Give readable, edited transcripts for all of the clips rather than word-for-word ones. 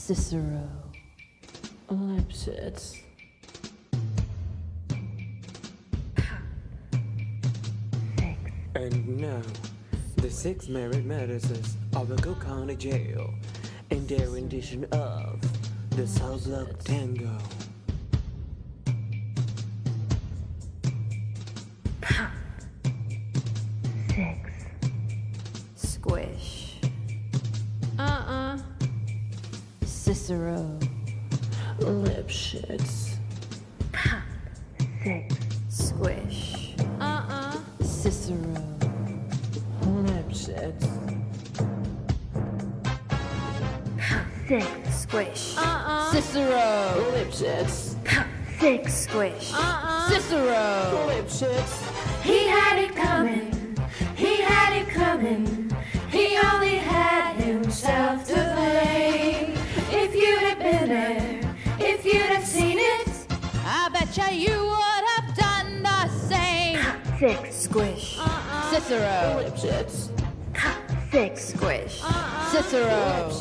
Cicero. Lipschitz. And now, the 6 married medicines of the Cook County Jail in their rendition of the South Look Tango. Pop. 6. Squish. Cicero. Lipschitz. Pop. 6. Squish. Cicero. Lipschitz. Pop. 6. Squish. Cicero. Lipschitz. Pop. 6. Squish. Cicero. Lipschitz. He had it coming. He had it coming. He only had himself to blame. If you'd have been there, if you'd have seen it, I betcha you would have done the same. Pop. 6. Squish. Cicero. Lipschitz. Pop. 6. Squish. Cicero.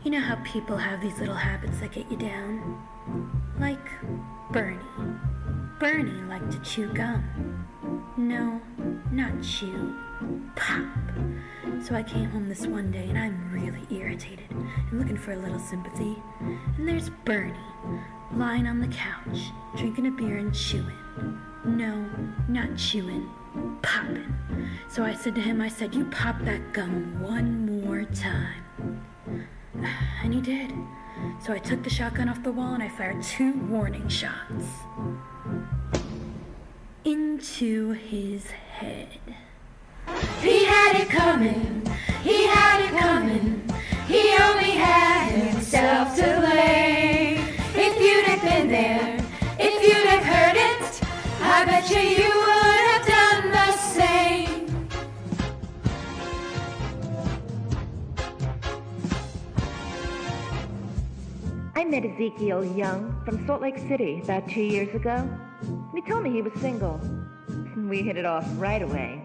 You know how people have these little habits that get you down? Like Bernie. Bernie liked to chew gum. No, not chew. Pop. So I came home this one day and I'm really irritated and looking for a little sympathy. And there's Bernie, lying on the couch, drinking a beer and chewing. No, not chewing. Popping. So I said to him, you pop that gum one more time. And he did. So I took the shotgun off the wall and I fired 2 warning shots. Into his head. He had it coming. He had it coming. He only had himself to blame. If you'd have been there, if you'd have heard it, I bet you would have done the same. I met Ezekiel Young from Salt Lake City about 2 years ago. He told me he was single. We hit it off right away.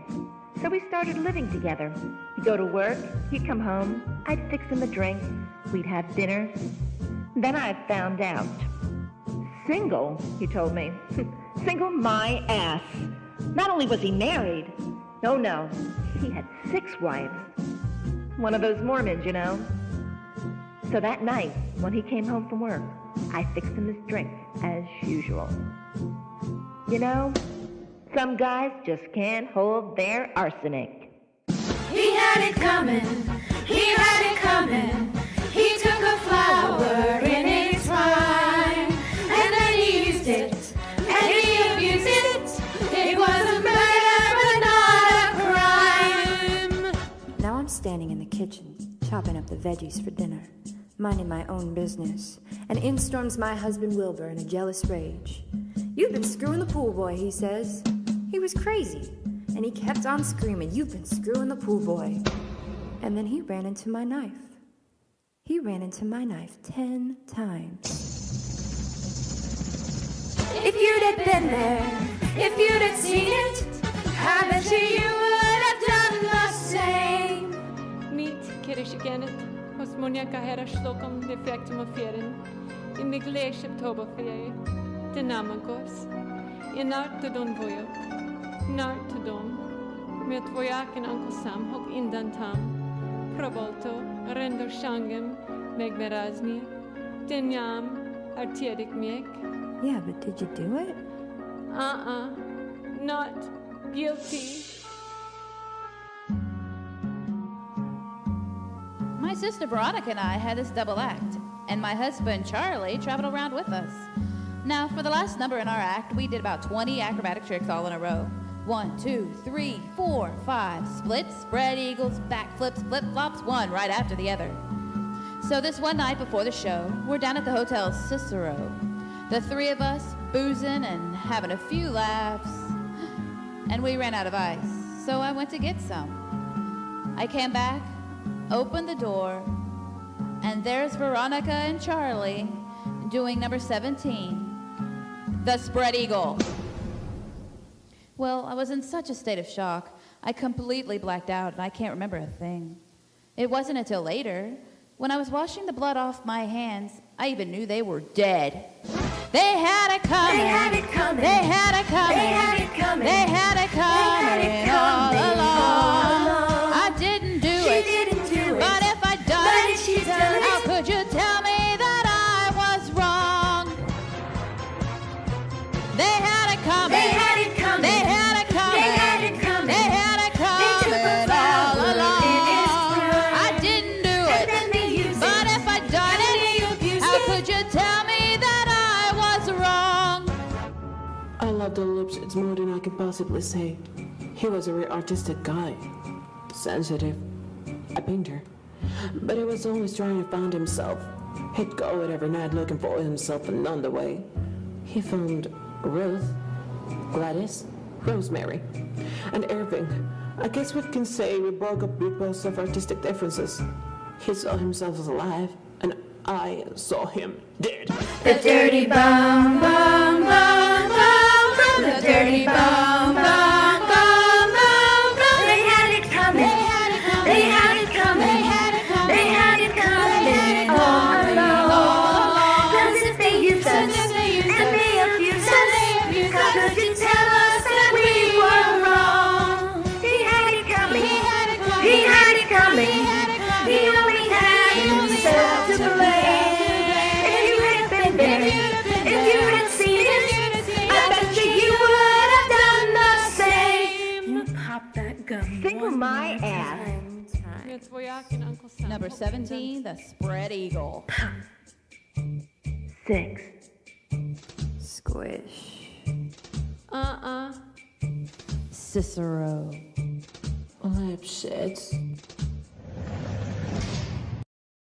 So we started living together. He'd go to work, he'd come home, I'd fix him a drink, we'd have dinner. Then I found out. Single, he told me. Single my ass. Not only was he married, no, he had 6 wives. One of those Mormons, you know. So that night, when he came home from work, I fixed him his drink, as usual. You know, some guys just can't hold their arsenic. He had it coming. He had it coming. He took a flower in its prime, and then he used it, and he abused it. It was a murder, but not a crime. Now I'm standing in the kitchen, chopping up the veggies for dinner, minding my own business, and in storms my husband Wilbur in a jealous rage. "You've been screwing the pool boy," he says. He was crazy, and he kept on screaming, "You've been screwing the pool boy." And then he ran into my knife. He ran into my knife 10 times. If you'd have been there, if you'd have seen it, I bet you would have done the same. Meet Kirishigennit, hos Monjaka Hera Shlokam defectum affären, in Migleship Tobaferie, Dynamagos, in Art to Don Voyok, Nart to Don, med Voyak and Uncle Sam Hok Indantam, Provolto, Render Shangem, Meg Verazmi, Dinyam, Artiedik Mek. Yeah, but did you do it? Not guilty. My sister Veronica and I had this double act, and my husband Charlie traveled around with us. Now, for the last number in our act, we did about 20 acrobatic tricks all in a row. 1, 2, 3, 4, 5, splits, spread eagles, backflips, flip-flops, one right after the other. So this one night before the show, we're down at the Hotel Cicero. The 3 of us boozing and having a few laughs, and we ran out of ice, so I went to get some. I came back, opened the door, and there's Veronica and Charlie doing number 17, the spread eagle. Well, I was in such a state of shock, I completely blacked out and I can't remember a thing. It wasn't until later When I was washing the blood off my hands, I even knew they were dead. They had it coming. They had it coming. They had it coming. They had it coming. They had it coming all along. I didn't do She it. didn't do it. But if I'd done But it, if she'd done it, how could you tell me that I was wrong? They had it coming. They had it coming. They had it coming. They had it coming. They had it They took a coming flower all along. in its prime. I didn't do And it. then they used But it. if I'd done And they it, abused how it. could you tell me that I was wrong? I love the Lipschitz more than I can possibly say. He was a real artistic guy. Sensitive. A painter. But he was always trying to find himself. He'd go out every night looking for himself and on the way. He found Ruth, Gladys, Rosemary, and Irving. I guess we can say we broke up because of artistic differences. He saw himself as alive, and I saw him dead. The dirty bum bum bum bum bum. The dirty bum bum bum bum bum. They had it coming. They had it coming. They had it coming. They had it coming. They had it coming all along. 'Cause if they used us and they abused us, how could you tell us that we were wrong? He had it coming. He had it coming. He had it coming. He only had himself to blame. If you had been there, if you had seen it, I bet you would have done the same. You pop that gum. Single my ass. It's Voyak and Uncle Sam. Number 17, the spread eagle. 6. Squish. Uh-uh. Cicero. Lipschitz.